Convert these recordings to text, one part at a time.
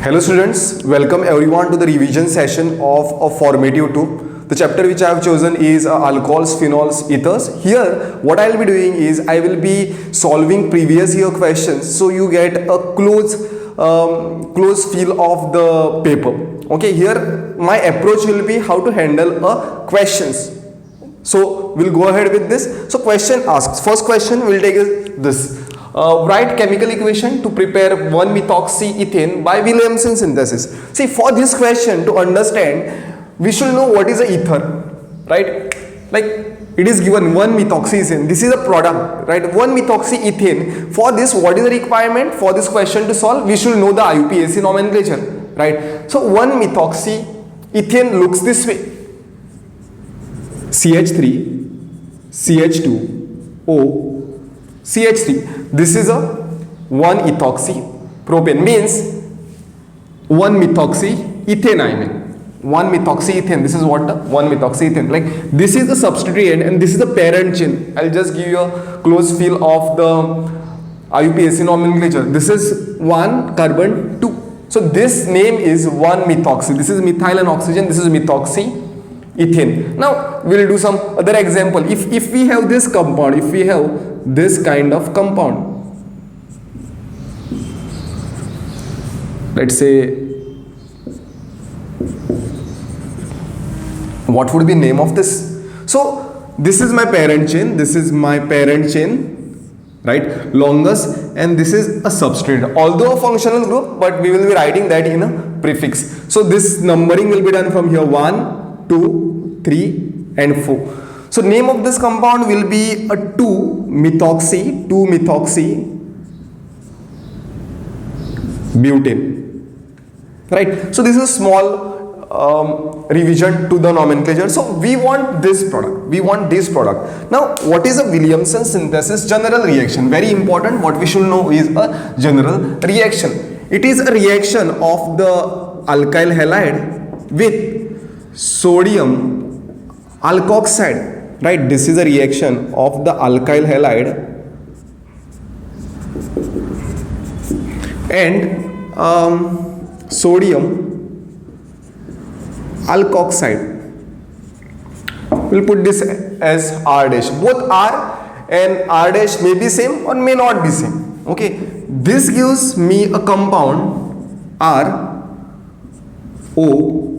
Hello students, welcome everyone to the revision session of a formative 2. The chapter which I have chosen is alcohols, phenols, ethers. Here what I will be doing is I will be solving previous year questions so you get a close feel of the paper. Okay, here my approach will be how to handle a questions. So we'll go ahead with this. So question asks, first question we'll take is this. Write chemical equation to prepare 1-methoxyethane by Williamson synthesis. See, for this question to understand, we should know what is a ether, right? Like it is given 1-methoxyethane. This is a product, right? 1-methoxyethane. For this, what is the requirement for this question to solve? We should know the IUPAC nomenclature, right? So 1-methoxyethane looks this way: CH3, CH2, CH3. This is a 1-ethoxypropane, means 1-methoxyethane ion. 1-methoxyethane. This is what the 1-methoxyethane. Like this is the substituent and this is the parent chain. I'll just give you a close feel of the IUPAC nomenclature. This is 1 carbon 2. So this name is 1-methoxy. This is methyl and oxygen. This is methoxyethane. Now we'll do some other example. If we have this compound, if we have this kind of compound, let's say, what would be name of this? So this is my parent chain, this is my parent chain, right, longest, and this is a substrate, although a functional group, but we will be writing that in a prefix. So this numbering will be done from here: 1, 2, 3 and 4. So name of this compound will be a 2-methoxy butane, right? So this is a small revision to the nomenclature. So we want this product. Now what is a Williamson synthesis general reaction? Very important. What we should know is a general reaction. It is a reaction of the alkyl halide with sodium alkoxide, right? This is a reaction of the alkyl halide and sodium alkoxide. We'll put this as R dash. Both R and R dash may be same or may not be same. Okay, this gives me a compound R O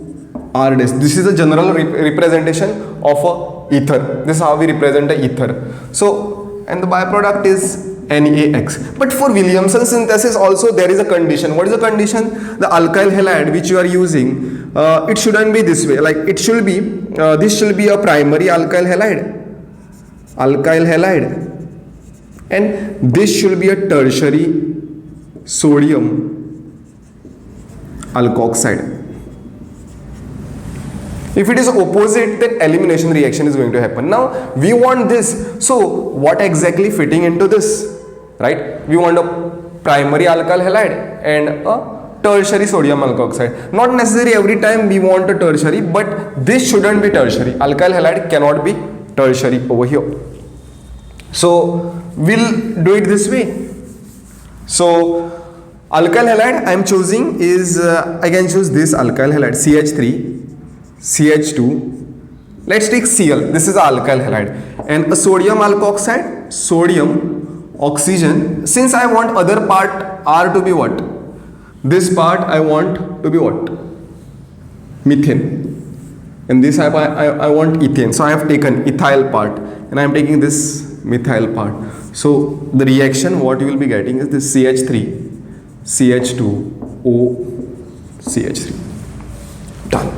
R dash. This is a general representation of a ether. This is how we represent the ether. So, and the byproduct is NaX. But for Williamson synthesis also there is a condition. What is the condition? The alkyl halide which you are using, it shouldn't be this way. Like it should be, this should be a primary alkyl halide, and this should be a tertiary sodium alkoxide. If it is opposite, then elimination reaction is going to happen. Now we want this. So what exactly fitting into this, right? We want a primary alkyl halide and a tertiary sodium alkoxide. Not necessary every time we want a tertiary, but this shouldn't be tertiary. Alkyl halide cannot be tertiary over here. So we'll do it this way. So alkyl halide I am choosing is, I can choose this alkyl halide, CH3, CH2, let's take Cl, this is alkyl halide, and a sodium alkoxide, sodium, oxygen. Since I want other part R to be what? This part I want to be what? Methane. And this I want ethane. So I have taken ethyl part and I am taking this methyl part. So the reaction what you will be getting is this CH3, CH2, CH3. Done.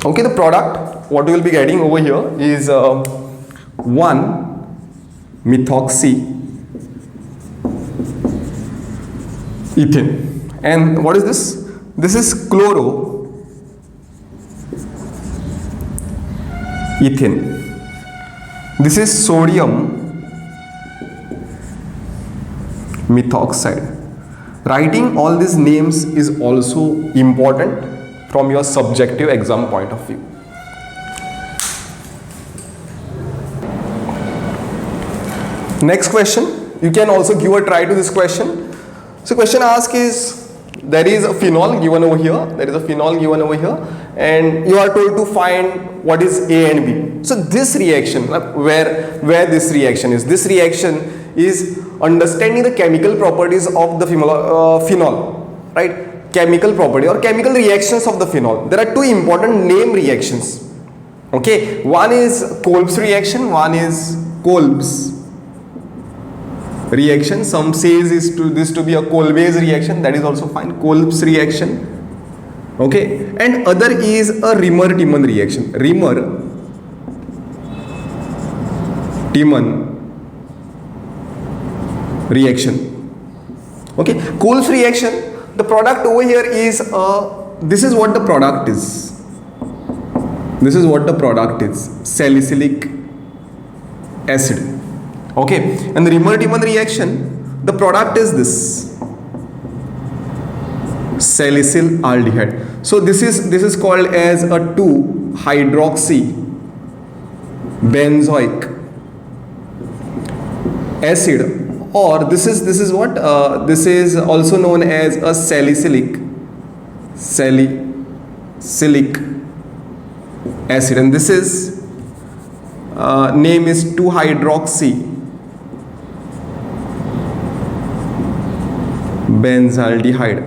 Okay, the product what we will be getting over here is 1-methoxyethane. And what is this? This is chloroethane. This is sodium methoxide. Writing all these names is also important from your subjective exam point of view. Next question. You can also give a try to this question. So question asked is, there is a phenol given over here, and you are told to find what is A and B. So this reaction, where this reaction is understanding the chemical properties of the phenol, right? Chemical property or chemical reactions of the phenol. There are two important name reactions. Okay, one is Kolb's reaction, one is Kolb's reaction. Some says this to be a Kolbe's reaction, that is also fine. Kolb's reaction. Okay, and other is a Rimmer-Timon reaction. Rimmer-Timon reaction. Okay, Kolb's reaction. The product over here is this is what the product is. Salicylic acid. Okay, and the Rimmer-Timon reaction, the product is this, salicyl aldehyde. So this is called as a 2-hydroxy benzoic acid, or this is what this is also known as a salicylic acid, and this is name is 2-hydroxy benzaldehyde,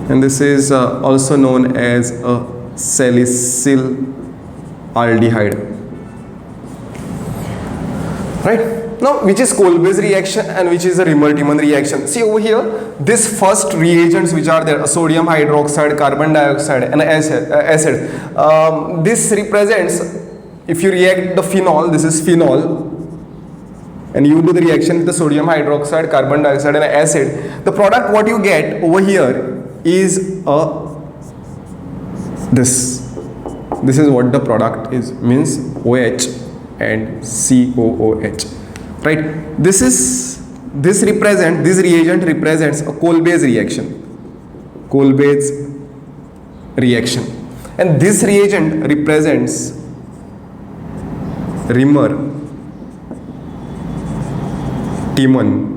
and this is also known as a salicyl aldehyde. Right? Now, which is Kolbe's reaction and which is a Rimmer-Timon reaction? See over here, this first reagents which are there, sodium hydroxide, carbon dioxide, and acid. This represents, if you react the phenol, this is phenol, and you do the reaction with the sodium hydroxide, carbon dioxide, and acid. The product what you get over here is this. This is what the product is, means OH and COOH. Right, this reagent represents a Kolbe's reaction, and this reagent represents Rimmer-Timon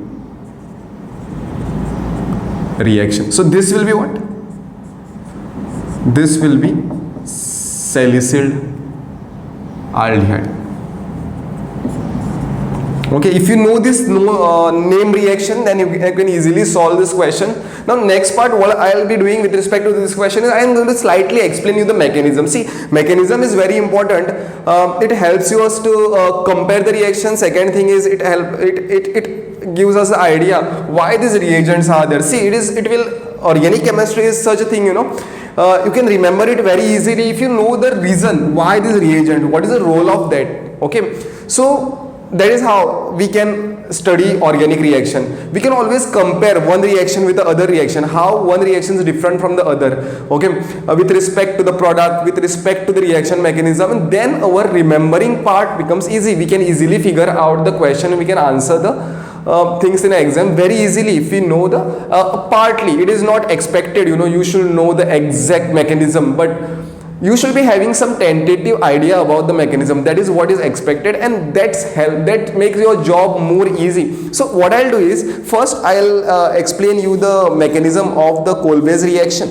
reaction. So this will be what? This will be salicyl aldehyde. Okay, if you know this name reaction, then you can easily solve this question. Now next part, what I will be doing with respect to this question is I am going to slightly explain you the mechanism. See, mechanism is very important. It helps you us to compare the reaction. Second thing is it gives us the idea why these reagents are there. See, organic chemistry is such a thing, you can remember it very easily if you know the reason why this reagent, what is the role of that. Okay, so that is how we can study organic reaction. We can always compare one reaction with the other reaction, how one reaction is different from the other, okay, with respect to the product, with respect to the reaction mechanism, and then our remembering part becomes easy. We can easily figure out the question, we can answer the things in an exam very easily if we know the partly. It is not expected, you should know the exact mechanism, but you should be having some tentative idea about the mechanism. That is what is expected, and that makes your job more easy. So what I'll do is, first I'll explain you the mechanism of the Kolbe's reaction.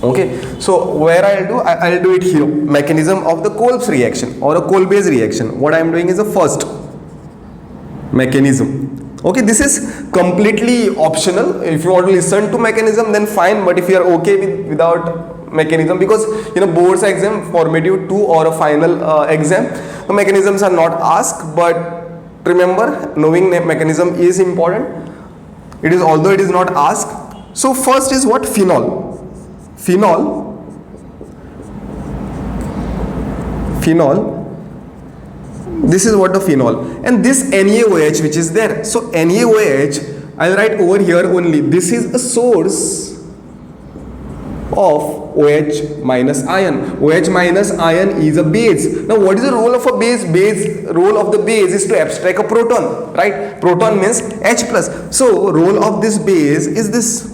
Okay, so where I'll do it here, mechanism of the Kolb's reaction or a Kolbe's reaction. What I'm doing is the first mechanism. Okay, this is completely optional. If you want to listen to mechanism, then fine, but if you are okay without mechanism, because board's exam, formative 2 or a final exam, the mechanisms are not asked, but remember, knowing mechanism is important. Although it is not asked. So first is what? Phenol. This is what the phenol, and this NaOH which is there. So NaOH, I'll write over here only. This is a source of OH minus ion. OH minus ion is a base. Now what is the role of a base? Role of the base is to abstract a proton, right? Proton means H plus. So role of this base is this.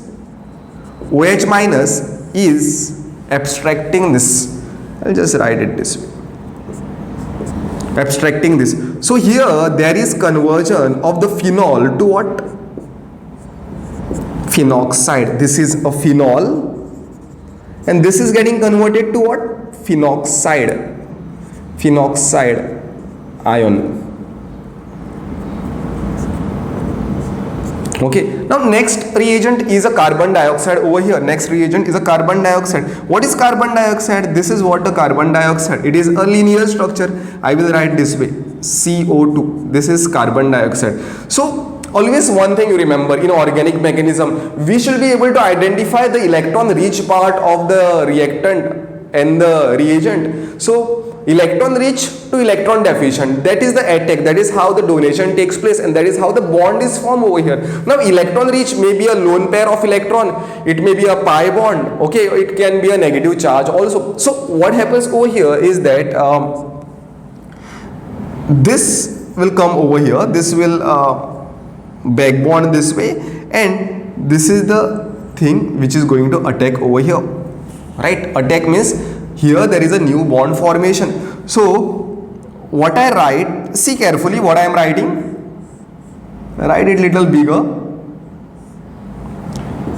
OH minus is abstracting this. I'll just write it this way. abstracting this. So here there is conversion of the phenol to what? Phenoxide. This is a phenol and this is getting converted to what? Phenoxide. Phenoxide ion. Okay, now next reagent is a carbon dioxide over here. Next reagent is a carbon dioxide. What is carbon dioxide? This is what a carbon dioxide. It is a linear structure. I will write this way, CO2. This is carbon dioxide. So always one thing you remember, in organic mechanism, we should be able to identify the electron rich part of the reactant and the reagent. So electron rich to electron deficient, that is the attack, that is how the donation takes place, and that is how the bond is formed over here. Now electron rich may be a lone pair of electron, it may be a pi bond, okay, it can be a negative charge also. So what happens over here is that this will come over here, this will back bond this way, and this is the thing which is going to attack over here, right? Attack means here there is a new bond formation. So what I write, see carefully what I am writing, write it little bigger.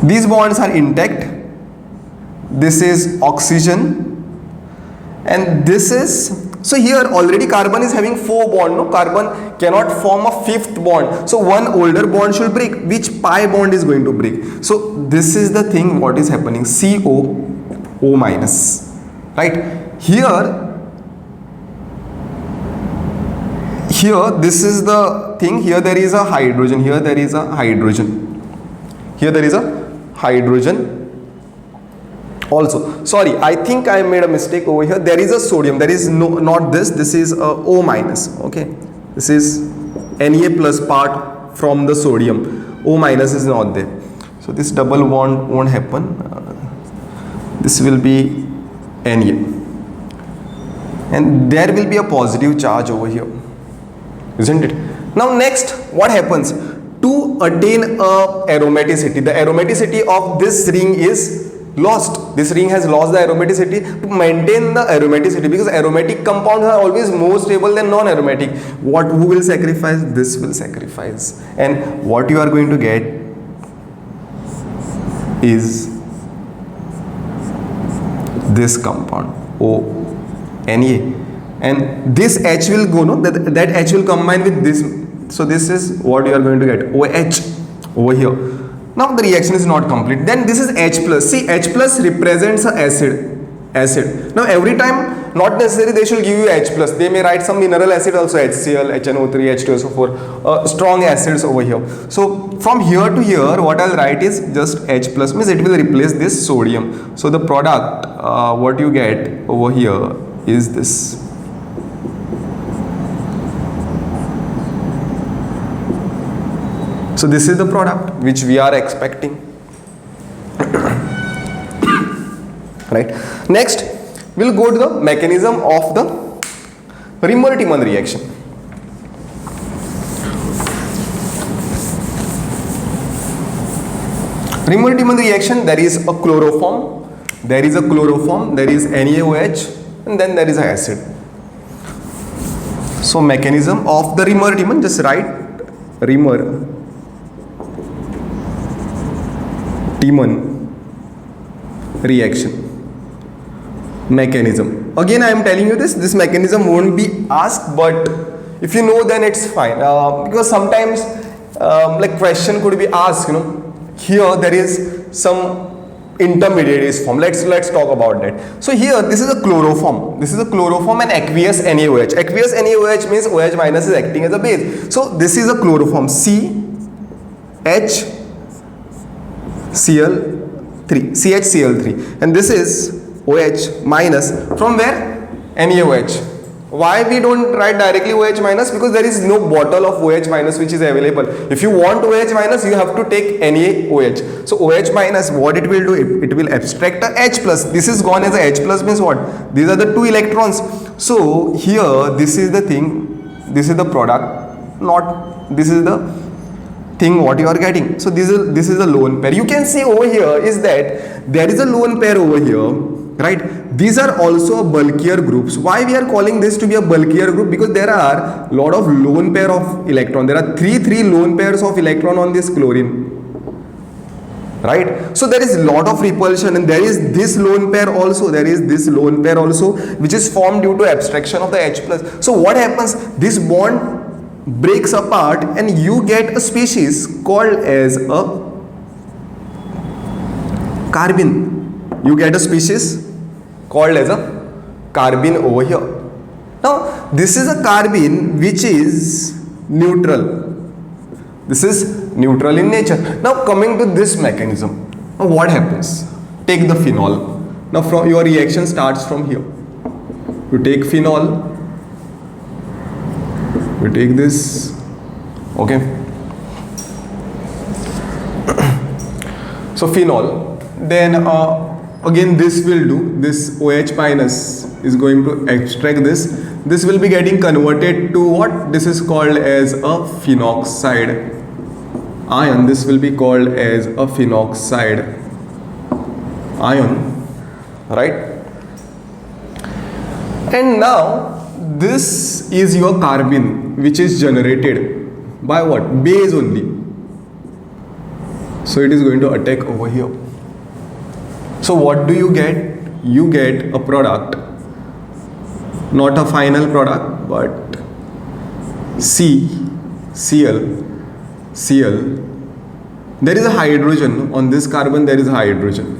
These bonds are intact, this is oxygen, and this is, so here already carbon is having 4 bonds, no, carbon cannot form a 5th bond, so one older bond should break, which pi bond is going to break. So this is the thing what is happening, CO, O minus. Right, here this is the thing, here there is a hydrogen, here there is a hydrogen, here there is a hydrogen also. Sorry, I think I made a mistake over here. There is a sodium, there is no, not this, this is a O minus, okay, this is Na plus part from the sodium, O minus is not there, so this double bond won't happen, this will be Na, and there will be a positive charge over here, isn't it? Now next, what happens to attain a aromaticity? The aromaticity of this ring is lost. This ring has lost the aromaticity. To maintain the aromaticity, because aromatic compounds are always more stable than non-aromatic, who will sacrifice? This will sacrifice, and what you are going to get is this compound O, Na, and this H will go, no, that H will combine with this, so this is what you are going to get, OH over here. Now the reaction is not complete, then this is H plus. See, H plus represents a acid. Now every time, not necessarily they should give you H plus, they may write some mineral acid also, HCl, HNO3, H2SO4, strong acids over here. So from here to here, what I'll write is just H plus, means it will replace this sodium. So the product what you get over here is this. So this is the product which we are expecting. Right. Next, we'll go to the mechanism of the Rimmer-Tiemann reaction. Rimmer-Tiemann reaction, there is a chloroform, there is NaOH, and then there is an acid. So mechanism of the Rimmer-Tiemann, just write Rimmer-Tiemann reaction. Mechanism. Again, I am telling you this mechanism won't be asked, but if you know, then it's fine. Because sometimes like question could be asked, you know, here there is some intermediate is formed. Let's talk about that. So here this is a chloroform. This is a chloroform and aqueous NaOH. Aqueous NaOH means OH minus is acting as a base. So this is a chloroform, CHCl3, and this is OH minus from where? NaOH. Why we don't write directly OH minus? Because there is no bottle of OH minus which is available. If you want OH minus, you have to take NaOH. So OH minus, what it will do? It will abstract a H plus. This is gone as a H plus, means what? These are the 2 electrons. So here, this is the thing, this is the product, not this is the thing what you are getting. So this is the lone pair. You can see over here is that there is a lone pair over here. right? These are also bulkier groups. Why we are calling this to be a bulkier group? Because there are lot of lone pair of electron. There are three lone pairs of electron on this chlorine, right? So there is lot of repulsion, and there is this lone pair also, which is formed due to abstraction of the H plus. So what happens, this bond breaks apart and you get a species called as a carbene. You get a species called as a carbene over here. Now this is a carbene which is neutral. This is neutral in nature. Now coming to this mechanism, now what happens? Take the phenol. Now from your reaction starts from here. You take phenol, we take this, okay? So phenol, then again this will do, this OH minus is going to extract this. This will be getting converted to what? This is called as a phenoxide ion. This will be called as a phenoxide ion, right? And now this is your carbene, which is generated by what? Base only. So it is going to attack over here. So what do you get? You get a product, not a final product, but Cl. There is a hydrogen on this carbon. There is a hydrogen.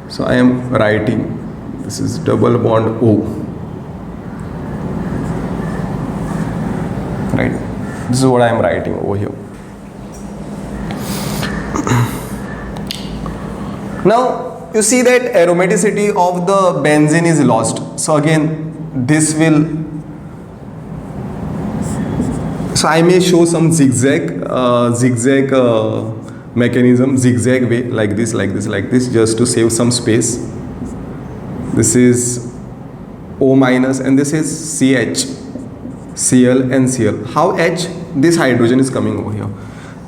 So I am writing, this is double bond O, right? This is what I am writing over here. Now you see that aromaticity of the benzene is lost. So again this will, so I may show some zigzag mechanism, zigzag way, like this, just to save some space. This is O minus and this is CH, Cl and Cl. How H? This hydrogen is coming over here.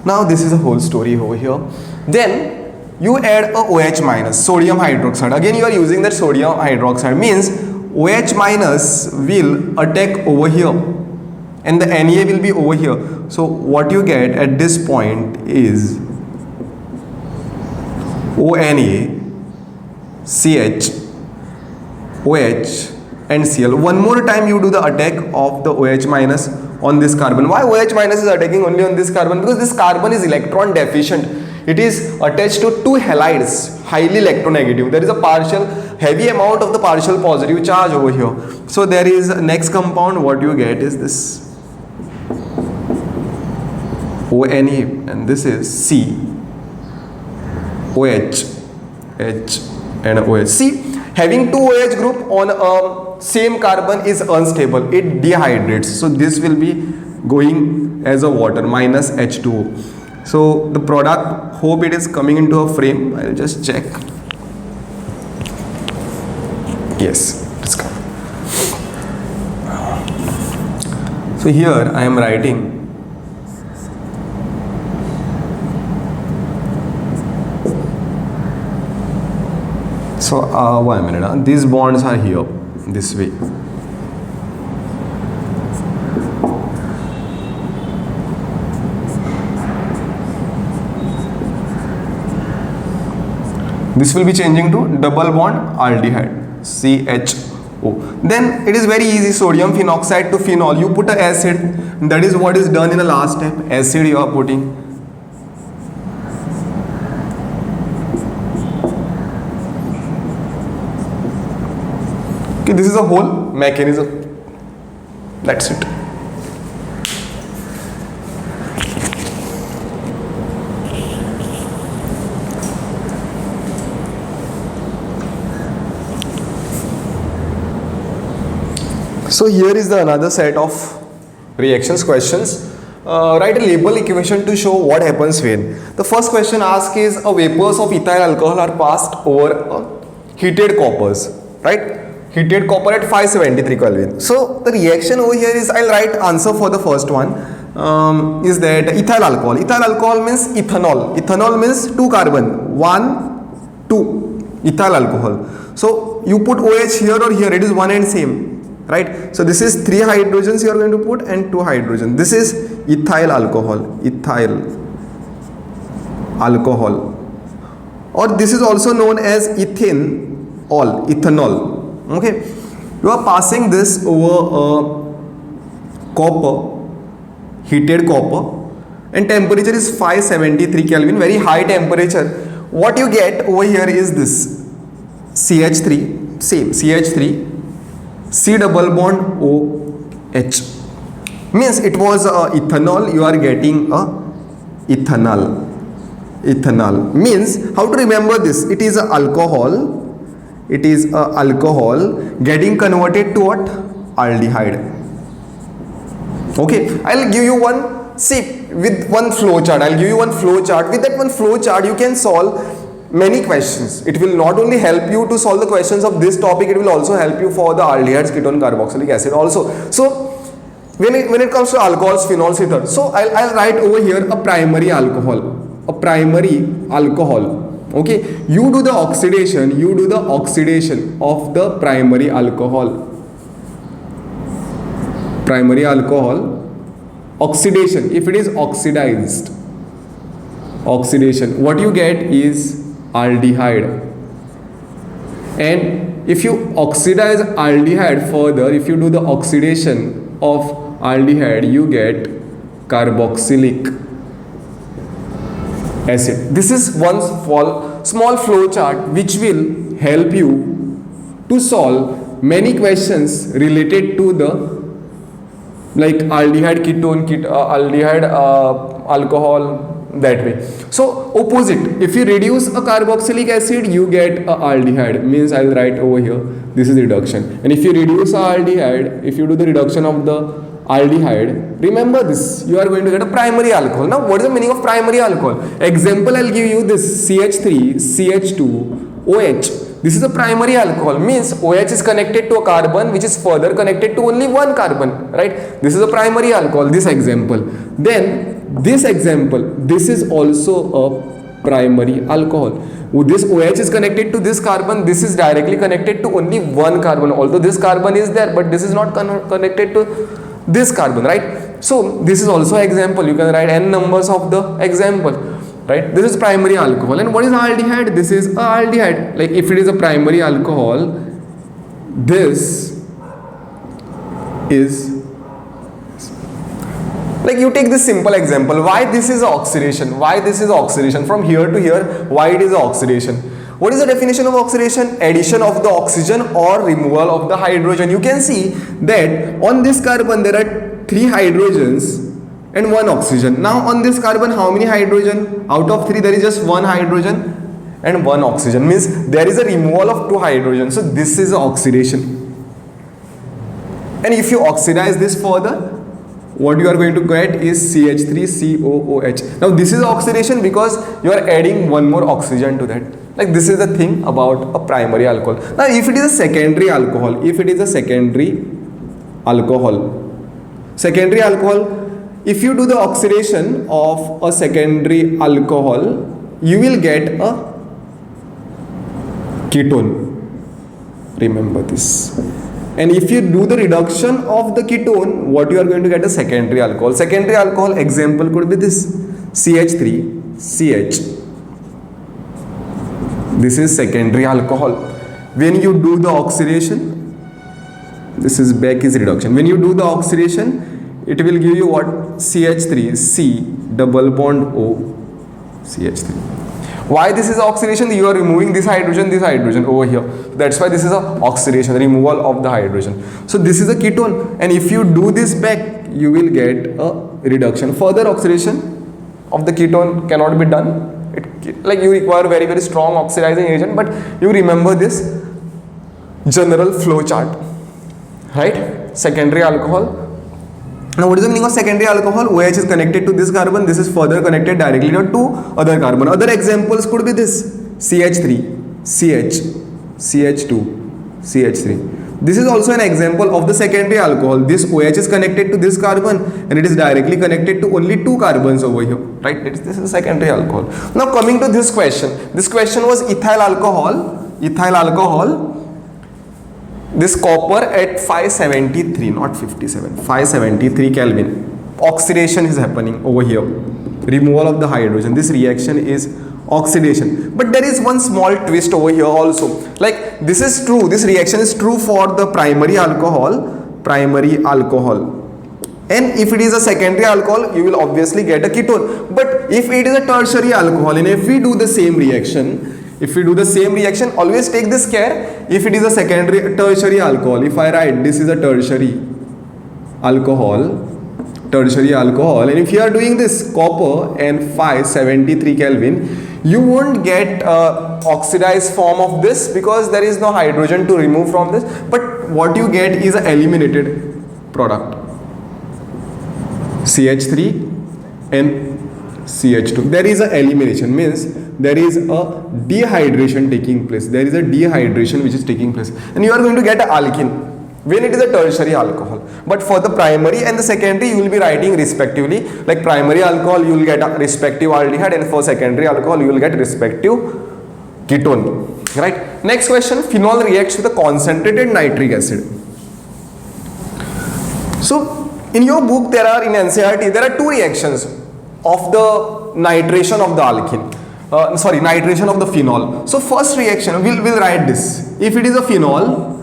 Now this is a whole story over here. Then you add a OH minus, sodium hydroxide. Again you are using that sodium hydroxide, means OH minus will attack over here and the Na will be over here. So what you get at this point is ONA, CH, OH and Cl. One more time you do the attack of the OH minus on this carbon. Why OH minus is attacking only on this carbon? Because this carbon is electron deficient. It is attached to two halides, highly electronegative. There is a heavy amount of the partial positive charge over here. So there is next compound, what you get is this ONA, and this is C, OH, H and OH. See, having two OH group on a same carbon is unstable. It dehydrates. So this will be going as a water, minus H2O. So the product, hope it is coming into a frame. I'll just check. Yes, it's coming. So here I am writing so 1 minute. These bonds are here this way. This will be changing to double bond aldehyde, CHO. Then it is very easy, sodium phenoxide to phenol. You put an acid, that is what is done in the last step. Acid you are putting. Okay, this is a whole mechanism. That's it. So here is the another set of reactions questions. Write a label equation to show what happens when. The first question asked is a vapors of ethyl alcohol are passed over heated coppers, right? Heated copper at 573 Kelvin. So the reaction over here is, I'll write answer for the first one, is that ethyl alcohol. Ethyl alcohol means ethanol. Ethanol means 2 carbon, 1, 2, ethyl alcohol. So you put OH here or here, it is one and same, right? So this is 3 hydrogens you are going to put and 2 hydrogen. This is ethyl alcohol, or this is also known as ethanol. Okay, you are passing this over copper, heated copper, and temperature is 573 Kelvin, very high temperature. What you get over here is this CH3, same CH3, C double bond OH. Means it was ethanol, you are getting ethanol. Ethanol means, how to remember this? It is a alcohol. It is a alcohol getting converted to what? Aldehyde. Okay, I'll give you one, see, with one flow chart. I'll give you one flow chart. With that one flow chart, you can solve many questions. It will not only help you to solve the questions of this topic, it will also help you for the aldehydes, ketone, carboxylic acid also. So when it comes to alcohols, phenols, ether, so I'll write over here a primary alcohol. A primary alcohol. Okay, you do the oxidation of the primary alcohol. Primary alcohol, oxidation, if it is oxidized, oxidation, what you get is aldehyde. And if you oxidize aldehyde further, if you do the oxidation of aldehyde, you get carboxylic acid. This is one small flow chart which will help you to solve many questions related to the like aldehyde, ketone, aldehyde, alcohol, that way. So opposite, if you reduce a carboxylic acid, you get a aldehyde, means I'll write over here, this is reduction. And if you reduce a aldehyde, if you do the reduction of the aldehyde, remember this, you are going to get a primary alcohol. Now what is the meaning of primary alcohol? Example, I'll give you this CH3, CH2, OH. This is a primary alcohol, means OH is connected to a carbon which is further connected to only one carbon, right? This is a primary alcohol, this example. Then this example, this is also a primary alcohol. This OH is connected to this carbon, this is directly connected to only one carbon, although this carbon is there, but this is not connected to this carbon, right? So this is also example, you can write n numbers of the example, right? This is primary alcohol. And what is aldehyde? This is a aldehyde. Like if it is a primary alcohol, this is, like you take this simple example, why this is oxidation, why this is oxidation, from here to here, why it is oxidation. What is the definition of oxidation? Addition of the oxygen or removal of the hydrogen. You can see that on this carbon there are 3 hydrogens and 1 oxygen. Now on this carbon, how many hydrogen? Out of 3 there is just 1 hydrogen and 1 oxygen, means there is a removal of 2 hydrogens. So this is oxidation. And if you oxidize this further, what you are going to get is CH3COOH. Now this is oxidation because you are adding one more oxygen to that. Like this is the thing about a primary alcohol. Now if it is a secondary alcohol, secondary alcohol, if you do the oxidation of a secondary alcohol, you will get a ketone. Remember this. And if you do the reduction of the ketone, what you are going to get a secondary alcohol. Secondary alcohol example could be this CH3CH. This is secondary alcohol. When you do the oxidation, this is back is reduction. When you do the oxidation, it will give you what? CH3, C double bond O, CH3. Why this is oxidation? You are removing this hydrogen over here. That's why this is a oxidation, removal of the hydrogen. So this is a ketone, and if you do this back, you will get a reduction. Further oxidation of the ketone cannot be done. Like you require very, very strong oxidizing agent, but you remember this general flow chart, right? Secondary alcohol. Now what is the meaning of secondary alcohol? OH is connected to this carbon, this is further connected directly to other carbon. Other examples could be this CH3, CH, CH2, CH3. This is also an example of the secondary alcohol. This OH is connected to this carbon and it is directly connected to only 2 carbons over here, right? This is secondary alcohol. Now coming to this question was ethyl alcohol. ethyl alcohol, this copper at 573, not 57, 573 Kelvin. Oxidation is happening over here. Removal of the hydrogen. This reaction is oxidation. But there is one small twist over here also. Like this is true. This reaction is true for the primary alcohol. And if it is a secondary alcohol, you will obviously get a ketone. But if it is a tertiary alcohol, and if we do the same reaction, always take this care. If it is a tertiary alcohol, if I write this is a tertiary alcohol, and if you are doing this copper and 573 Kelvin, you won't get oxidized form of this because there is no hydrogen to remove from this. But what you get is an eliminated product, CH3 and CH2. There is an elimination, means there is a dehydration taking place. There is a dehydration which is taking place, and you are going to get an alkene when it is a tertiary alcohol. But for the primary and the secondary, you will be writing respectively. Like primary alcohol, you will get a respective aldehyde, and for secondary alcohol, you will get respective ketone. Right? Next question: phenol reacts with a concentrated nitric acid. So in your book, in NCERT, there are two reactions of the nitration of the alkene. Nitration of the phenol. So first reaction, we'll write this. If it is a phenol,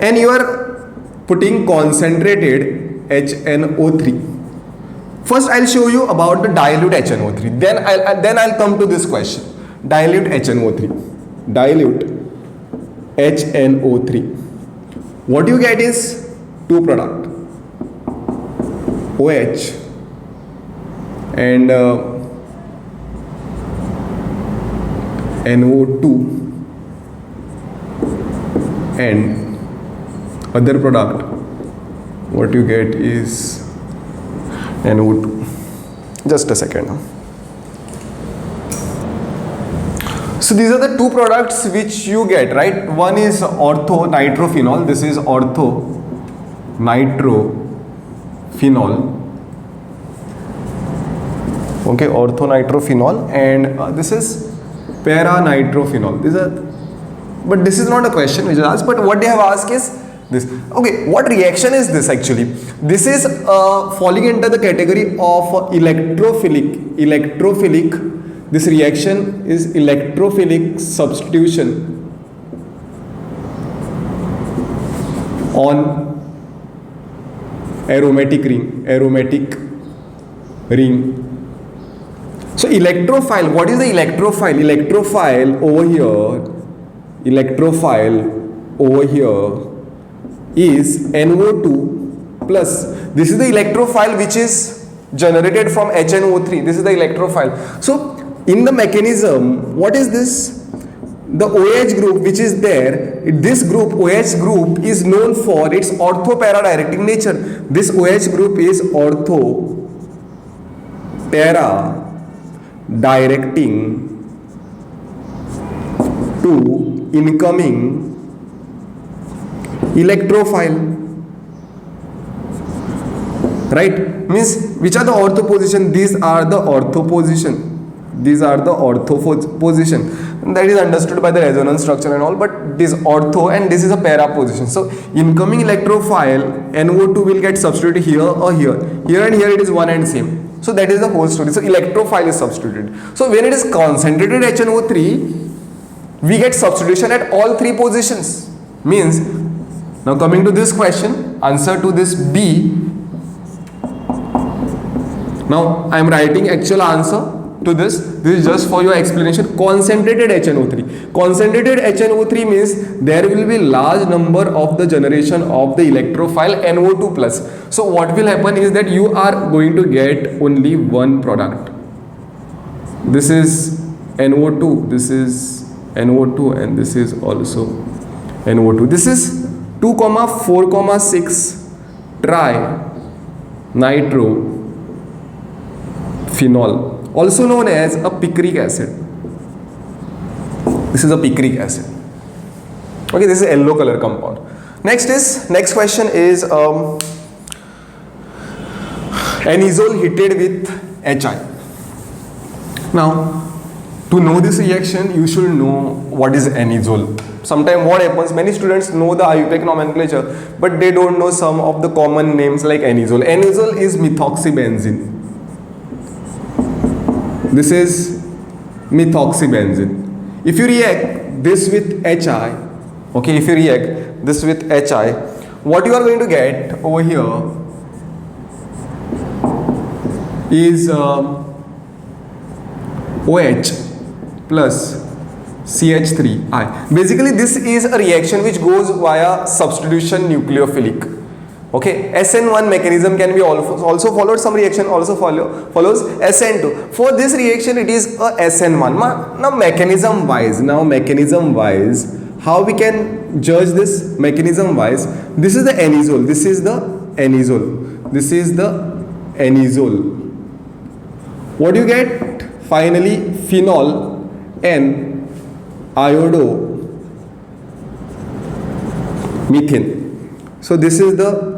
and you are putting concentrated HNO3. First, I'll show you about the dilute HNO3. Then I'll come to this question. Dilute HNO3. Dilute HNO3. What you get is two product, OH and NO2 and other product. What you get is NO2. Just a second. So these are the two products which you get, right? One is ortho nitrophenol. This is ortho nitrophenol. Okay, ortho nitrophenol, and this is para nitrophenol. But this is not a question which is asked, but what they have asked is this. Okay, what reaction is this actually? This is falling into the category of electrophilic. This reaction is electrophilic substitution on aromatic ring. So electrophile, what is the electrophile? Electrophile over here is NO2 plus. This is the electrophile which is generated from HNO3. This is the electrophile. So in the mechanism, what is this? The OH group which is there, this group, OH group, is known for its ortho-para directing nature. This OH group is ortho-para directing to incoming electrophile. Right? Means which are the ortho position? These are the ortho position. That is understood by the resonance structure and all, but this ortho and this is a para position. So incoming electrophile NO2 will get substituted here or here. Here and here it is one and same. So that is the whole story. So electrophile is substituted. So when it is concentrated HNO3, we get substitution at all three positions. Means, now coming to this question, answer to this B. Now I am writing actual answer to this. This is just for your explanation. Concentrated HNO3. Concentrated HNO3 means there will be large number of the generation of the electrophile NO2 plus. So what will happen is that you are going to get only one product. This is NO2, this is NO2, and this is also NO2. This is 2,4,6 tri-nitrophenol, also known as a picric acid. This is a picric acid. Okay, this is a yellow color compound. Next question is anisole heated with HI. Now To know this reaction, you should know what is anisole. Sometimes what happens, many students know the IUPAC nomenclature, but they don't know some of the common names like anisole. Anisole is methoxybenzene. This is methoxybenzene. If you react this with HI, okay, if you react this with HI, what you are going to get over here is OH plus CH3I. Basically, this is a reaction which goes via substitution nucleophilic. Okay, SN1 mechanism can be also followed. Some reaction also follows SN2. For this reaction, it is a SN1. Now mechanism wise, how we can judge this mechanism wise? This is the anisole. This is the anisole. What do you get? Finally, phenol and iodomethane. So this is the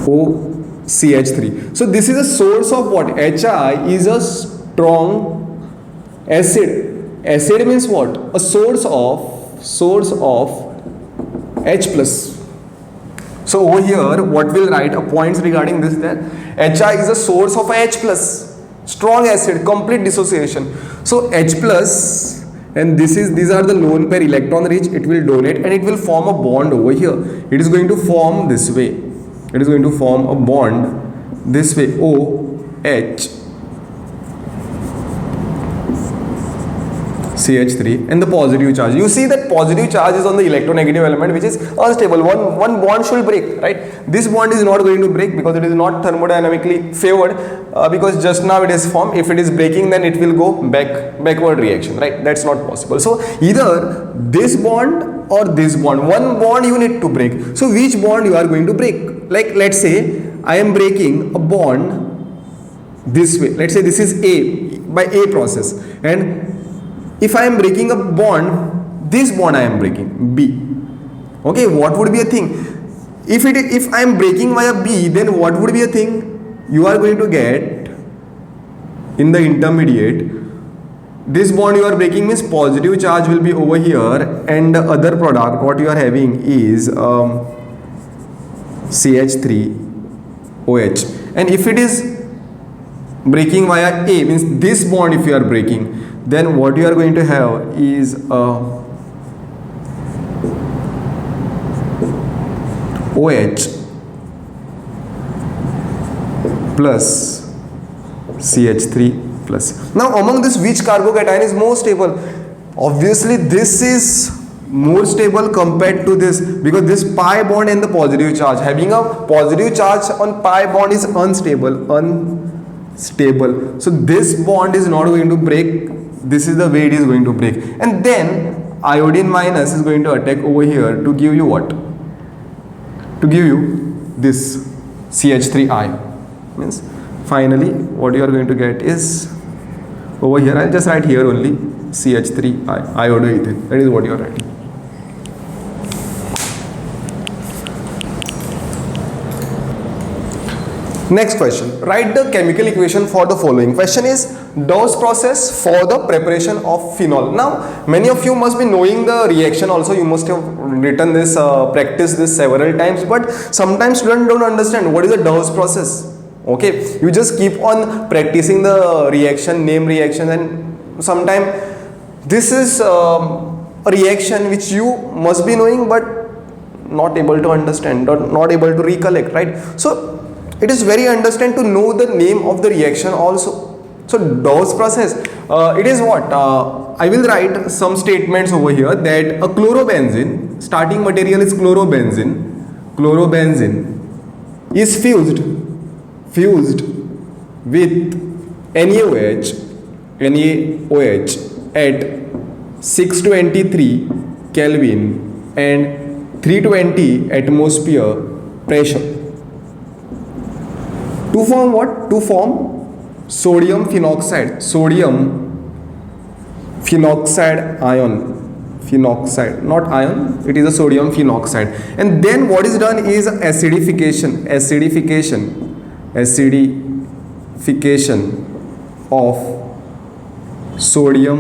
OCH3. So this is a source of what? HI is a strong acid. Acid means what? A source of H plus. So over here, what we'll write a points regarding this, that HI is a source of H plus, strong acid, complete dissociation. So H plus, and these are the lone pair electron rich. It will donate and it will form a bond over here. It is going to form this way. It is going to form a bond this way, OH CH3 and the positive charge. You see that positive charge is on the electronegative element, which is unstable. One bond should break, right? This bond is not going to break because it is not thermodynamically favored, because just now it is formed. If it is breaking, then it will go backward reaction, right? That's not possible. So either this bond or this bond. One bond you need to break. So which bond you are going to break? Like let's say I am breaking a bond this way. Let's say this is A by A process, and if I am breaking a bond, this bond I am breaking, B. Okay, what would be a thing? If I am breaking via B, then what would be a thing? You are going to get in the intermediate, this bond you are breaking means positive charge will be over here, and the other product what you are having is CH3OH. And if it is breaking via A, means this bond if you are breaking, then what you are going to have is OH plus CH3 plus. Now among this, which carbocation is more stable? Obviously this is more stable compared to this, because this pi bond and the positive charge, having a positive charge on pi bond is unstable. So this bond is not going to break. This is the way it is going to break, and then iodine minus is going to attack over here to give you what? To give you this CH3I. Means finally what you are going to get is over here, I'll just write here only CH3I, iodoethane. That is what you are writing. Next question, write the chemical equation for the following. Question is Dawes process for the preparation of phenol. Now many of you must be knowing the reaction also. You must have written this, practiced this several times, but sometimes students don't understand what is the Dawes process. Okay, you just keep on practicing the reaction, name reaction, and sometimes this is a reaction which you must be knowing but not able to understand or not able to recollect, right? So it is very understand to know the name of the reaction also. So Dawes process, it is what? I will write some statements over here that a chlorobenzene, starting material is chlorobenzene is fused with NaOH at 623 Kelvin and 320 atmosphere pressure. To form what? To form sodium phenoxide ion. Phenoxide, not ion, it is a sodium phenoxide. And then what is done is acidification acidification of sodium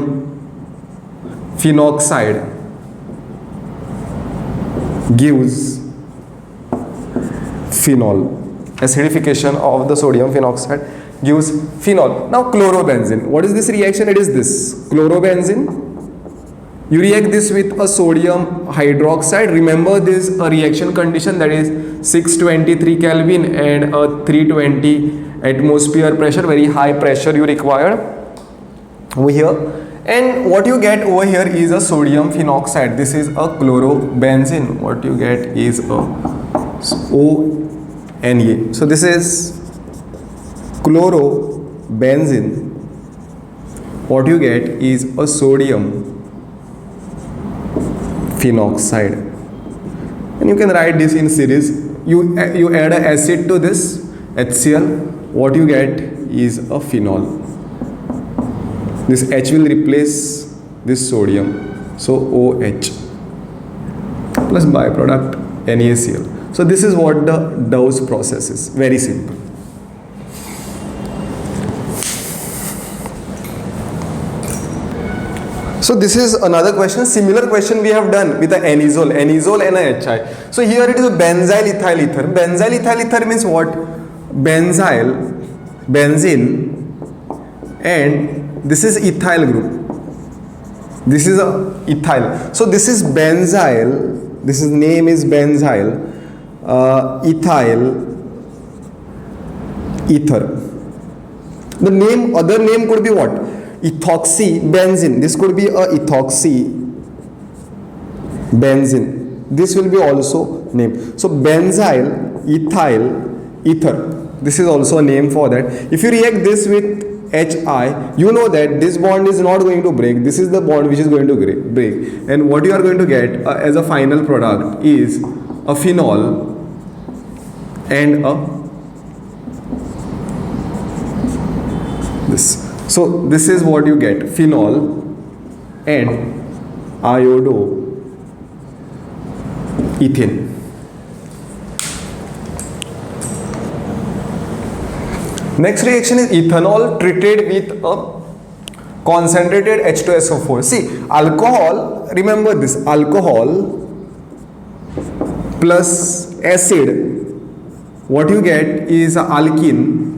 phenoxide gives phenol. Acidification of the sodium phenoxide gives phenol. Now chlorobenzene, what is this reaction? It is this chlorobenzene. You react this with a sodium hydroxide. Remember this a reaction condition, that is 623 Kelvin and a 320 atmosphere pressure, very high pressure you require over here. And what you get over here is a sodium phenoxide. This is a chlorobenzene. What you get is a ONA. So this is chlorobenzene. What you get is a sodium phenoxide, and you can write this in series. You add an acid to this HCl. What you get is a phenol. This H will replace this sodium, so OH plus byproduct NaCl. So this is what the Dawes process is. Very simple. So this is another question, similar question we have done with the anisole and a HI. So here it is a benzyl ethyl ether. Benzyl ethyl ether means what? Benzyl, benzene, and this is ethyl group. This is a ethyl. So this is benzyl. This is name is benzyl ethyl ether. The name, other name could be what? Ethoxy benzene. This could be a ethoxy benzene. This will be also name. So benzyl ethyl ether. This is also a name for that. If you react this with HI, you know that this bond is not going to break. This is the bond which is going to break. And what you are going to get as a final product is a phenol and a this. So this is what you get, phenol and iodoethane. Next reaction is ethanol treated with a concentrated H2SO4. See, alcohol, remember this, alcohol plus acid, what you get is alkene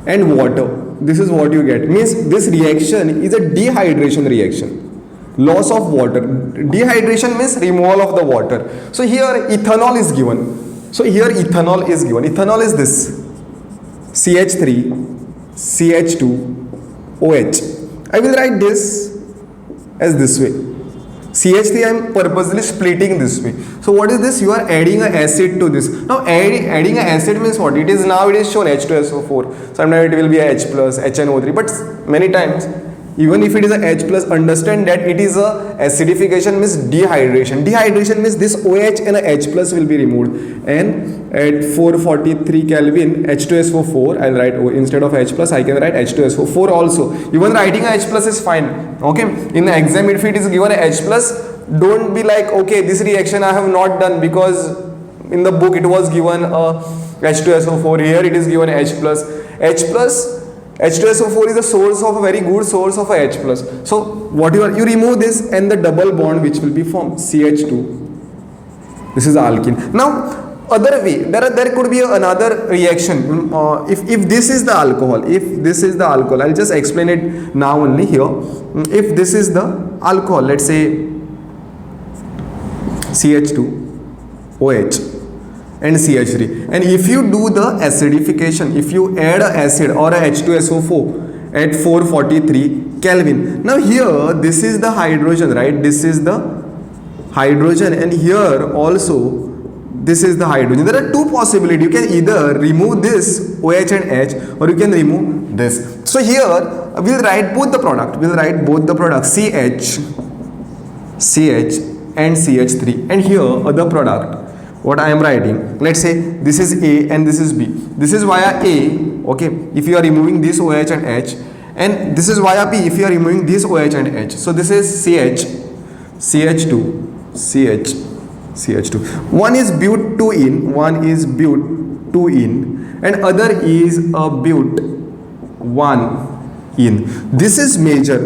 and water. This is what you get. Means this reaction is a dehydration reaction. Loss of water. Dehydration means removal of the water. So here ethanol is given. So here ethanol is given. Ethanol is this. CH3, CH2, OH. I will write this as this way. CH3 I am purposely splitting this way. So what is this? You are adding an acid to this. Now adding an acid means what? It is now it is shown H2SO4. Sometimes it will be a H plus, HNO3. But many times, even if it is a H plus, understand that it is a acidification means dehydration. Dehydration means this OH and a H plus will be removed. And at 443 Kelvin, H2SO4, I'll write O instead of H plus, I can write H2SO4 also. Even writing a H plus is fine. Okay. In the exam, if it is given a H plus, don't be like, okay, this reaction I have not done because in the book it was given a H2SO4. Here it is given H plus. H plus, H2SO4 is a source of a very good source of a H plus. So what you remove this and the double bond which will be formed, CH2. This is alkene. Now other way, there could be another reaction. If this is the alcohol, I'll just explain it now only here. If this is the alcohol, let's say CH2, OH and CH3, and if you do the acidification, if you add an acid or a H2SO4 at 443 Kelvin, now here this is the hydrogen, right? This is the hydrogen, and here also this is the hydrogen. There are two possibilities. You can either remove this OH and H, or you can remove this. So here we'll write both the product. CH and CH3, and here other product. What I am writing, let's say this is A and this is B. This is via A, okay, if you are removing this OH and H, and this is via B if you are removing this OH and H. So this is CH, CH2, CH, CH2. One is but2 in, one is but2 2 in, and other is a but 1 in. This is major,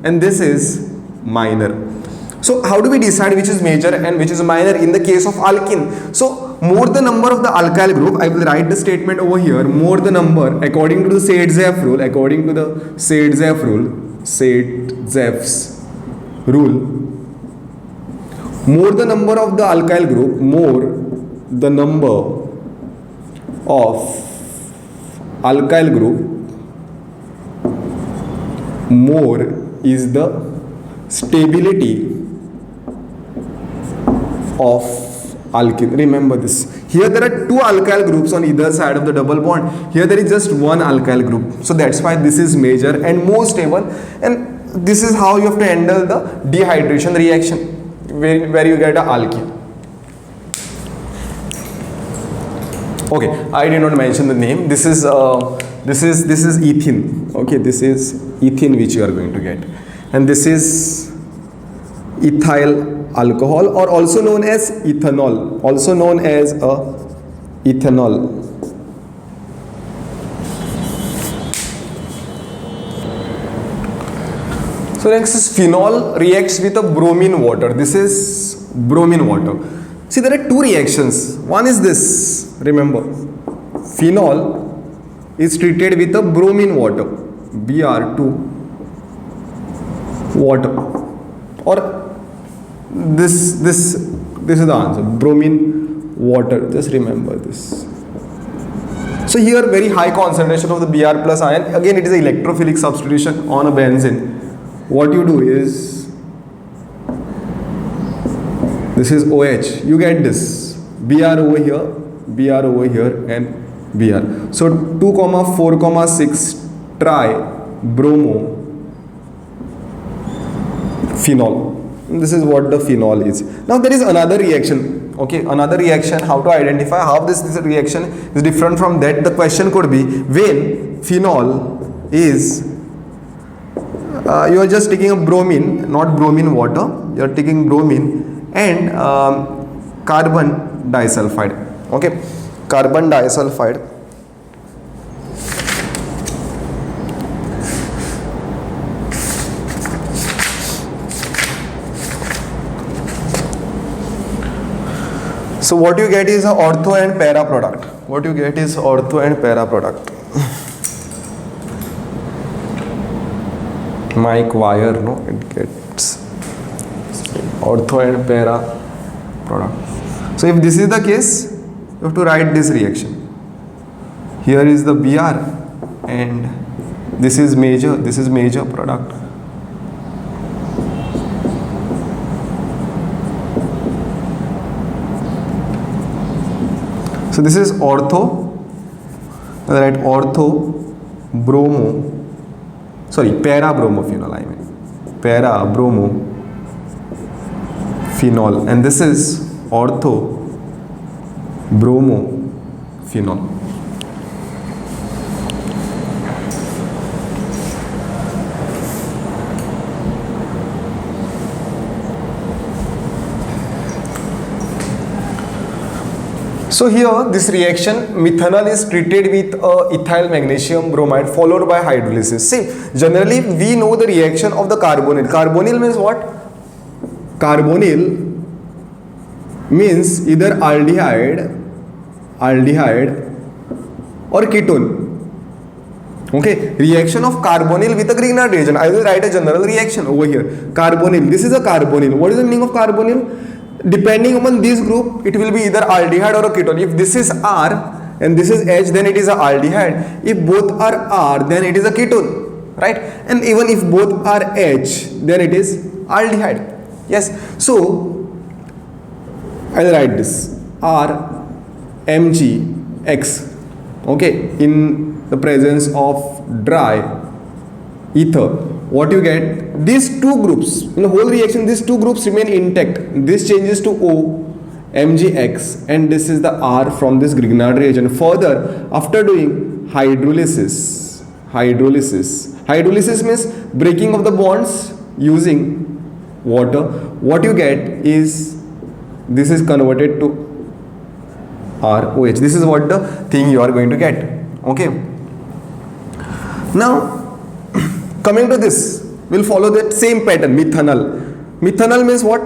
and this is minor. So how do we decide which is major and which is minor in the case of alkene? So more the number of the alkyl group, I will write the statement over here, more the number according to the Seydt-Zeff's rule, more the number of the alkyl group, more the number of alkyl group, more is the stability of alkene. Remember this. Here there are two alkyl groups on either side of the double bond. Here there is just one alkyl group. So that's why this is major and more stable. And this is how you have to handle the dehydration reaction where you get a alkene. Okay, I did not mention the name. This is ethene. Okay, this is ethene which you are going to get, and this is ethyl alcohol, or also known as ethanol, ethanol. So next is phenol reacts with a bromine water. This is bromine water. See, there are two reactions. One is this, remember, phenol is treated with a bromine water, Br2 water, or this is the answer, bromine water. Just remember this. So here very high concentration of the Br plus ion. Again, it is an electrophilic substitution on a benzene. What you do is, this is OH. You get this Br over here, and Br. So 2,4,6 tri bromo phenol. This is what the phenol is. Now there is another reaction. Okay, another reaction. How to identify how this reaction is different from that? The question could be, when phenol is you are just taking a bromine, not bromine water. You are taking bromine and carbon disulfide. Okay, carbon disulfide. So what you get is a ortho and para product. Mic wire, no, it gets ortho and para product. So if this is the case, you have to write this reaction. Here is the Br and this is major product. So this is ortho, right? Ortho bromo, sorry, para bromophenol, I mean para bromo phenol, and this is ortho bromo phenol. So here this reaction, methanol is treated with ethyl magnesium bromide followed by hydrolysis. See, generally we know the reaction of the carbonyl. Carbonyl means what? Carbonyl means either aldehyde or ketone. Okay, reaction of carbonyl with a Grignard reagent. I will write a general reaction over here. Carbonyl, this is a carbonyl. What is the meaning of carbonyl? Depending upon this group, it will be either aldehyde or a ketone. If this is R and this is H, then it is a aldehyde. If both are R, then it is a ketone, right? And even if both are H, then it is aldehyde. Yes. So I will write this R MgX. Okay, in the presence of dry ether. What you get, these two groups in the whole reaction, these two groups remain intact. This changes to O MgX, and this is the R from this Grignard reagent. Further, after doing hydrolysis means breaking of the bonds using water, what you get is, this is converted to ROH. This is what the thing you are going to get. Okay. Now, coming to this, we'll follow that same pattern, methanol. Methanol means what?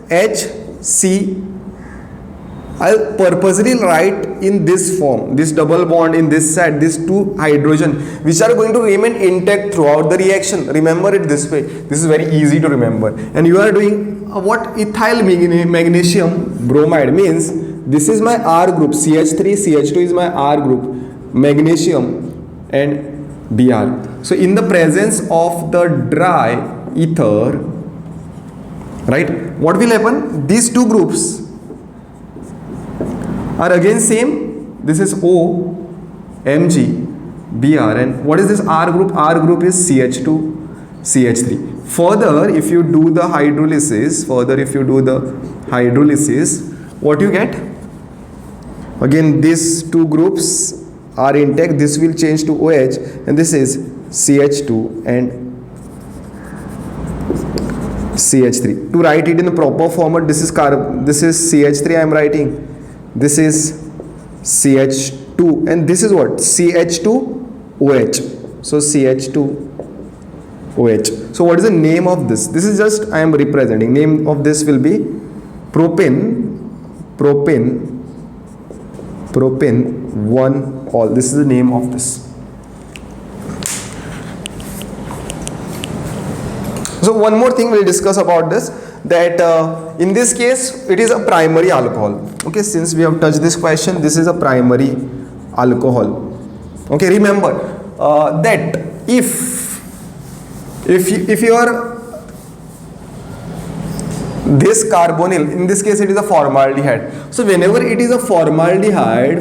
HC. I'll purposely write in this form, this double bond in this side, these two hydrogen, which are going to remain intact throughout the reaction. Remember it this way. This is very easy to remember. And you are doing what? Ethyl magnesium bromide means this is my R group, CH3, CH2 is my R group, magnesium and Br. So in the presence of the dry ether, right, what will happen? These two groups are again same. This is O, Mg, Br, and what is this R group? R group is CH2, CH3. Further, if you do the hydrolysis, what you get? Again, these two groups are intact. This will change to OH, and this is CH2 and CH3. To write it in the proper format, this is CH3 I am writing. This is CH2 and this is what? CH2OH. So CH2OH. So what is the name of this? This is just I am representing. Name of this will be propane 1-ol. This is the name of this. So one more thing we'll discuss about this, that in this case it is a primary alcohol. Okay, since we have touched this question, this is a primary alcohol. Okay, remember that if your this carbonyl, in this case it is a formaldehyde. So whenever it is a formaldehyde,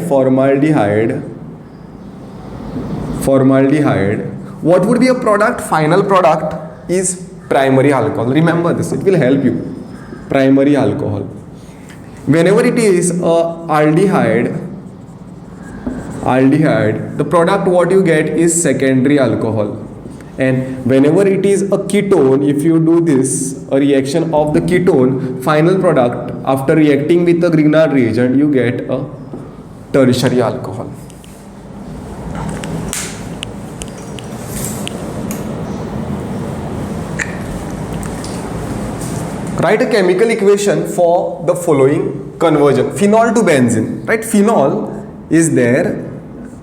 what would be a product? Final product is primary alcohol. Remember this, it will help you. Primary alcohol. Whenever it is a aldehyde, the product what you get is secondary alcohol. And whenever it is a ketone, if you do this, a reaction of the ketone, final product after reacting with the Grignard reagent, you get a tertiary alcohol. Write a chemical equation for the following conversion. Phenol to benzene, right? Phenol is there.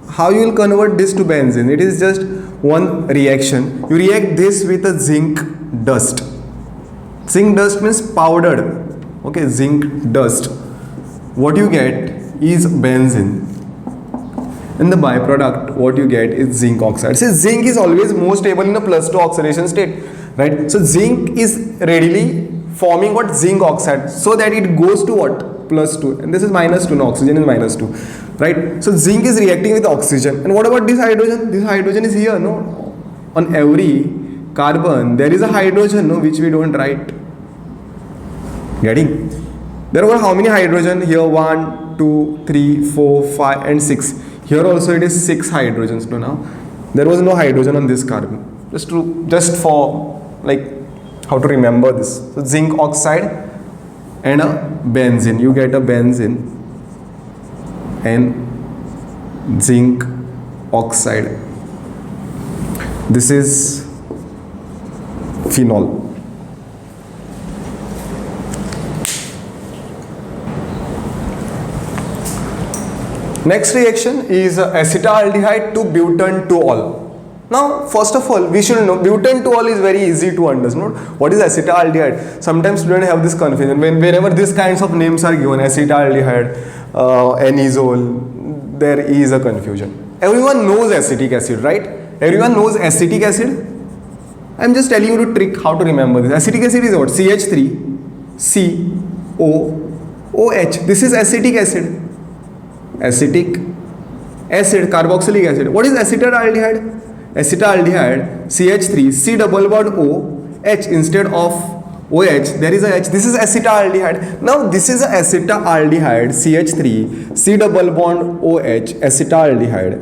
How you will convert this to benzene? It is just one reaction. You react this with a zinc dust. Zinc dust means powdered. Okay, zinc dust. What you get is benzene. And the byproduct, what you get is zinc oxide. See, zinc is always more stable in a +2 oxidation state, right? So zinc is readily forming what? Zinc oxide, so that it goes to what? +2, and this is -2. No, oxygen is -2, right? So zinc is reacting with oxygen. And what about this hydrogen? This hydrogen is here, no? On every carbon there is a hydrogen, no, which we don't write. Getting? There were how many hydrogen here? 1, 2, 3, 4, 5 and 6. Here also it is 6 hydrogens. No, now there was no hydrogen on this carbon. Just for like how to remember this. So zinc oxide and a benzene. You get a benzene and zinc oxide. This is phenol. Next reaction is acetaldehyde to butanediol. Now, first of all, we should know butanediol is very easy to understand. What is acetaldehyde? Sometimes students have this confusion. Whenever these kinds of names are given, acetaldehyde, anisole, there is a confusion. Everyone knows acetic acid, right? Everyone knows acetic acid. I am just telling you the trick how to remember this. Acetic acid is what? CH3COOH. This is acetic acid. Acetic acid, carboxylic acid. What is acetaldehyde? Acetaldehyde, CH3, C double bond O, H instead of OH, there is a H. This is acetaldehyde. Now this is a acetaldehyde, CH3, C double bond OH, acetaldehyde.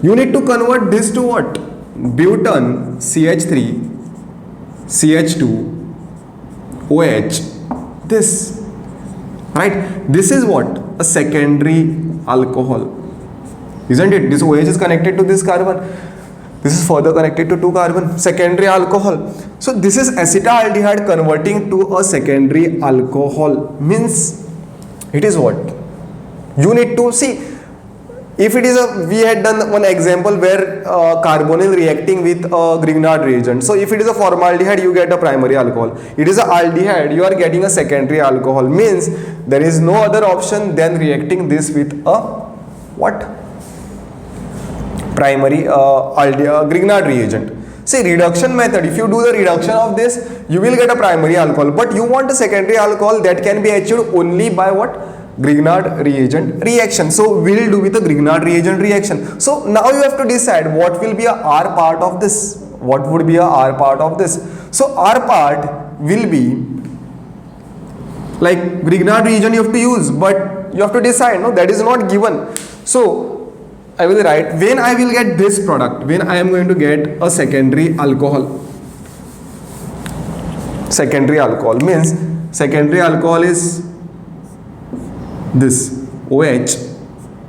You need to convert this to what? Butan, CH3, CH2, OH. This right? This is what? A secondary alcohol, isn't it? This OH is connected to this carbon. This is further connected to 2 carbon, secondary alcohol. So this is acetaldehyde converting to a secondary alcohol, means it is what? You need to see, if it is we had done one example where carbonyl reacting with a Grignard reagent. So if it is a formaldehyde, you get a primary alcohol. It is a aldehyde, you are getting a secondary alcohol, means there is no other option than reacting this with a what? Primary Grignard reagent. See, reduction method, if you do the reduction of this, you will get a primary alcohol, but you want a secondary alcohol that can be achieved only by what? Grignard reagent reaction. So we'll do with the Grignard reagent reaction. So now you have to decide what will be a R part of this. What would be a R part of this? So R part will be like Grignard reagent you have to use, but you have to decide, no, that is not given. So I will write, when I will get this product, when I am going to get a secondary alcohol. Secondary alcohol means secondary alcohol is this OH,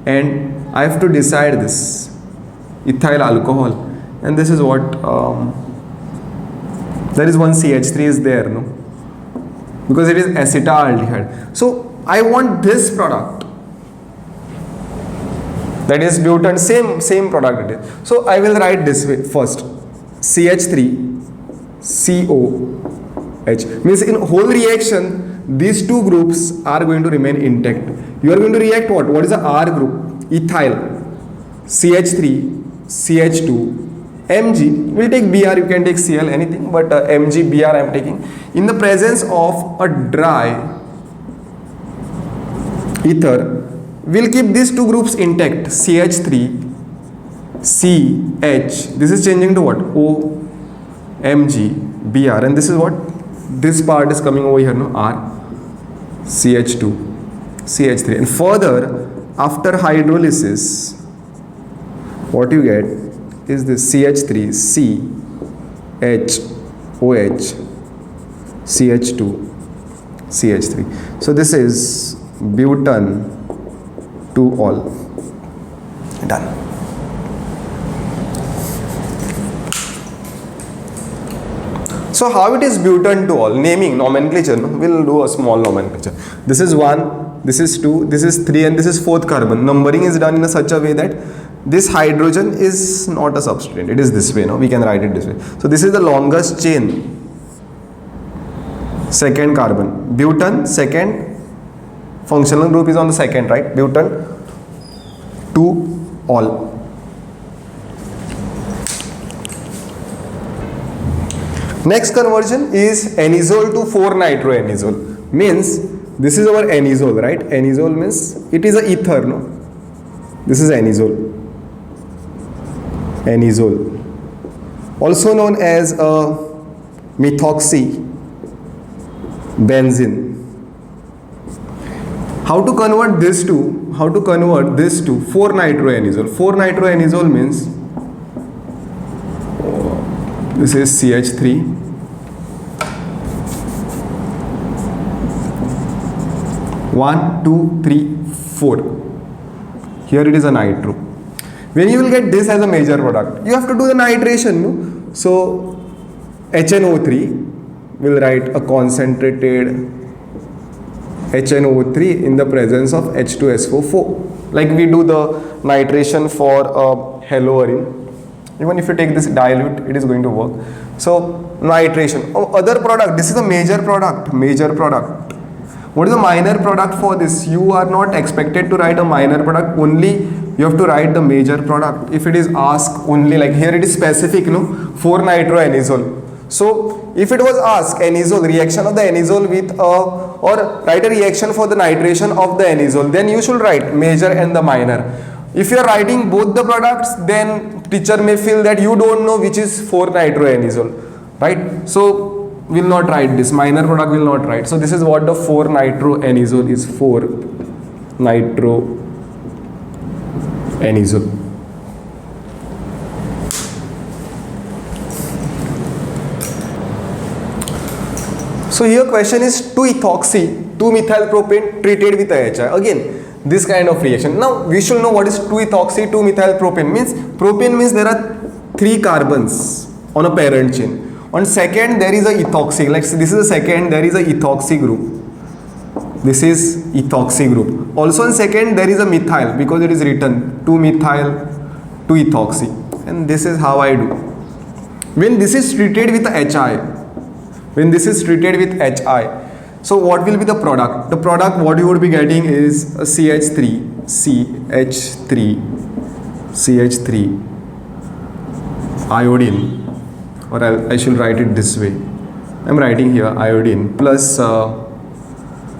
and I have to decide this ethyl alcohol, and this is what there is one CH3 is there, no, because it is acetaldehyde. So I want this product, that is butane, same product it is. So I will write this way first, CH3 COH, means in whole reaction these two groups are going to remain intact. You are going to react what? What is the R group? Ethyl, CH3 CH2 Mg. We'll take Br, you can take Cl, anything, but Mg Br I am taking in the presence of a dry ether. We'll keep these two groups intact, CH3 CH, this is changing to what? O Mg Br, and this is what? This part is coming over here, no, R CH2 CH3, and further after hydrolysis what you get is this CH3 C H OH CH2 CH3. So this is butane to all. Done. So how it is butane to all? Naming, nomenclature, no? We'll do a small nomenclature. This is 1, this is 2, this is 3, and this is 4th carbon. Numbering is done in such a way that this hydrogen is not a substrate. It is this way, no? We can write it this way. So this is the longest chain. 2nd carbon. Butane, 2nd. Functional group is on the 2nd, right? Butane to all. Next conversion is anisole to 4-nitroanisole. Means this is our anisole, right? Anisole means it is a ether, no? This is anisole. Anisole, also known as a methoxy benzene. How to convert this to? How to convert this to 4-nitroanisole? 4-nitroanisole means this is CH3, 1, 2, 3, 4. Here it is a nitro. When you will get this as a major product, you have to do the nitration, no? So HNO3 will write a concentrated HNO3 in the presence of H2SO4. Like we do the nitration for haloarine. Even if you take this dilute, it is going to work. So nitration. Oh, other product, this is a major product. Major product. What is a minor product for this? You are not expected to write a minor product, only you have to write the major product. If it is asked only, like here it is specific, no, 4-nitroanisole. So if it was asked anisole, reaction of the anisole with or write a reaction for the nitration of the anisole, then you should write major and the minor. If you are writing both the products, then teacher may feel that you don't know which is 4-nitroanisole, right? So will not write this, minor product will not write. So this is what the 4-nitroanisole is, 4-nitroanisole. So here question is 2-ethoxy 2-methyl propane treated with HI. Again, this kind of reaction. Now we should know what is 2-ethoxy 2-methyl propane means. Propane means there are 3 carbons on a parent chain. On second there is a ethoxy, like this is the second, there is a ethoxy group. This is ethoxy group. Also in second there is a methyl because it is written 2-methyl 2-ethoxy, and this is how I do. When this is treated with HI, when this is treated with HI, so what will be the product? The product what you would be getting is a CH3, CH3 iodine, or I should write it this way. I am writing here iodine plus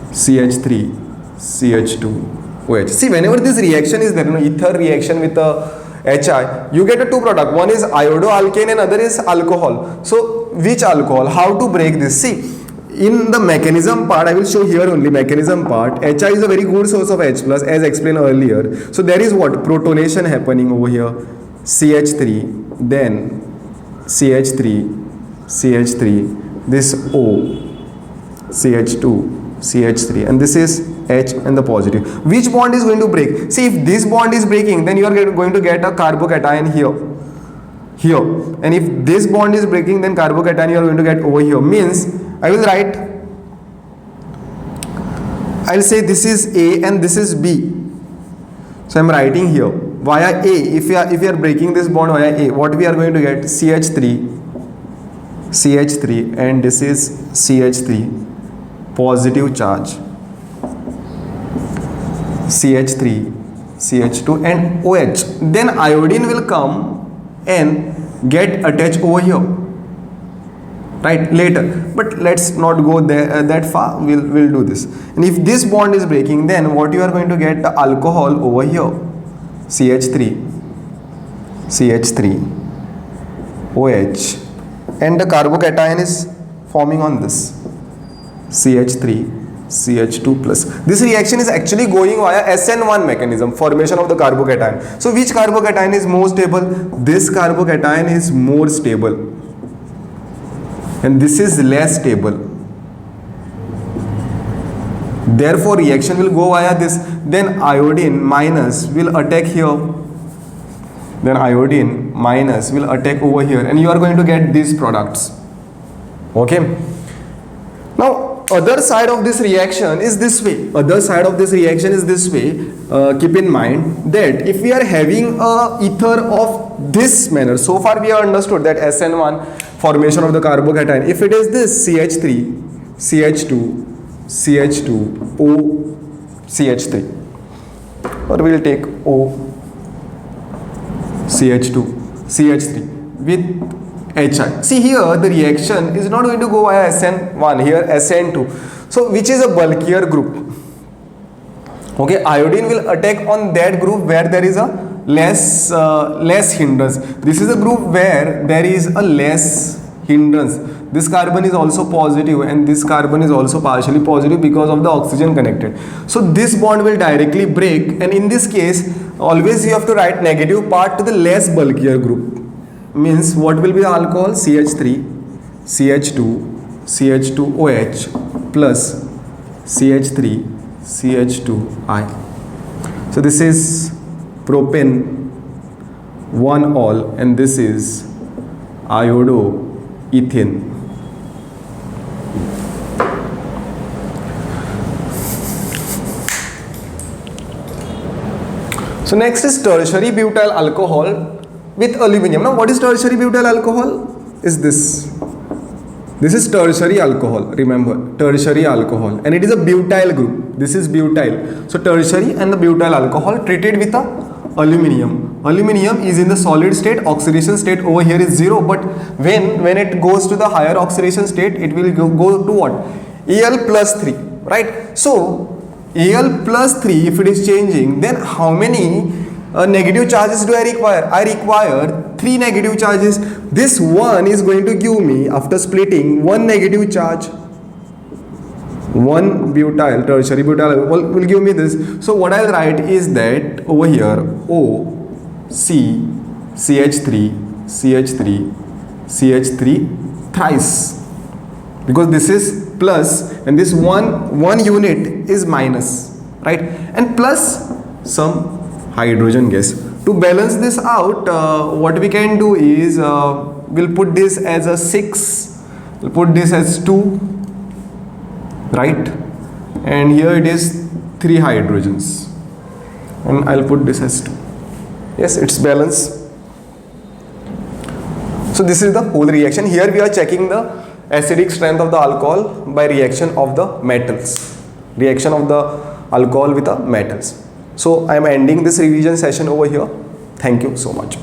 CH3, CH2, OH. See, whenever this reaction is there, ether reaction with a HI, you get a 2 product. One is iodoalkane and other is alcohol. So which alcohol? How to break this? See, in the mechanism part, I will show here only mechanism part. HI is a very good source of H plus as explained earlier. So there is what? Protonation happening over here. CH3, then CH3, this O, CH2, CH3, and this is H and the positive. Which bond is going to break? See, if this bond is breaking, then you are going to get a carbocation here, and if this bond is breaking, then carbocation you are going to get over here. Means I will write, I will say this is A and this is B. So I am writing here via A. If you are breaking this bond via A, what we are going to get? CH3, and this is CH3, positive charge, CH3, CH2 and OH. Then iodine will come and get attached over here, right, later. But let's not go there that far. We'll do this. And if this bond is breaking, then what you are going to get? The alcohol over here, CH3, OH, and the carbocation is forming on this CH3, CH2 plus. This reaction is actually going via SN1 mechanism, formation of the carbocation. So which carbocation is more stable? This carbocation is more stable, and this is less stable. Therefore reaction will go via this. Then iodine minus will attack here, then iodine minus will attack over here, and you are going to get these products. Okay. Now other side of this reaction is this way. Keep in mind that if we are having a ether of this manner, so far we have understood that SN1 formation of the carbocation. If it is this CH3, CH2, O, CH3, or we will take O, CH2, CH3 with HI. See here the reaction is not going to go via SN1, here SN2. So which is a bulkier group? Okay, iodine will attack on that group where there is a less hindrance. This is a group where there is a less hindrance. This carbon is also positive and this carbon is also partially positive because of the oxygen connected. So this bond will directly break, and in this case always you have to write negative part to the less bulkier group. Means what will be the alcohol? CH3, CH2, CH2OH plus CH3, CH2I. So this is propane 1-ol and this is iodoethane. So next is tertiary butyl alcohol with aluminium. Now what is tertiary butyl alcohol? Is this. This is tertiary alcohol, remember, tertiary alcohol, and it is a butyl group. This is butyl. So tertiary and the butyl alcohol treated with a aluminium. Aluminium is in the solid state, oxidation state over here is 0, but when it goes to the higher oxidation state, it will go to what? Al plus 3, right? So Al plus 3, if it is changing, then how many negative charges do I require? I require 3 negative charges. This one is going to give me, after splitting, 1 negative charge. 1 butyl, tertiary butyl will give me this. So what I'll write is that over here O, C, CH3, CH3, CH3 thrice. because this is plus and this one unit is minus, right? And plus some hydrogen gas. To balance this out, what we can do is we'll put this as a 6, we'll put this as 2, right? And here it is 3 hydrogens, and I'll put this as 2. Yes, it's balanced. So this is the whole reaction. Here we are checking the acidic strength of the alcohol by reaction of the metals, reaction of the alcohol with the metals. So I am ending this revision session over here. Thank you so much.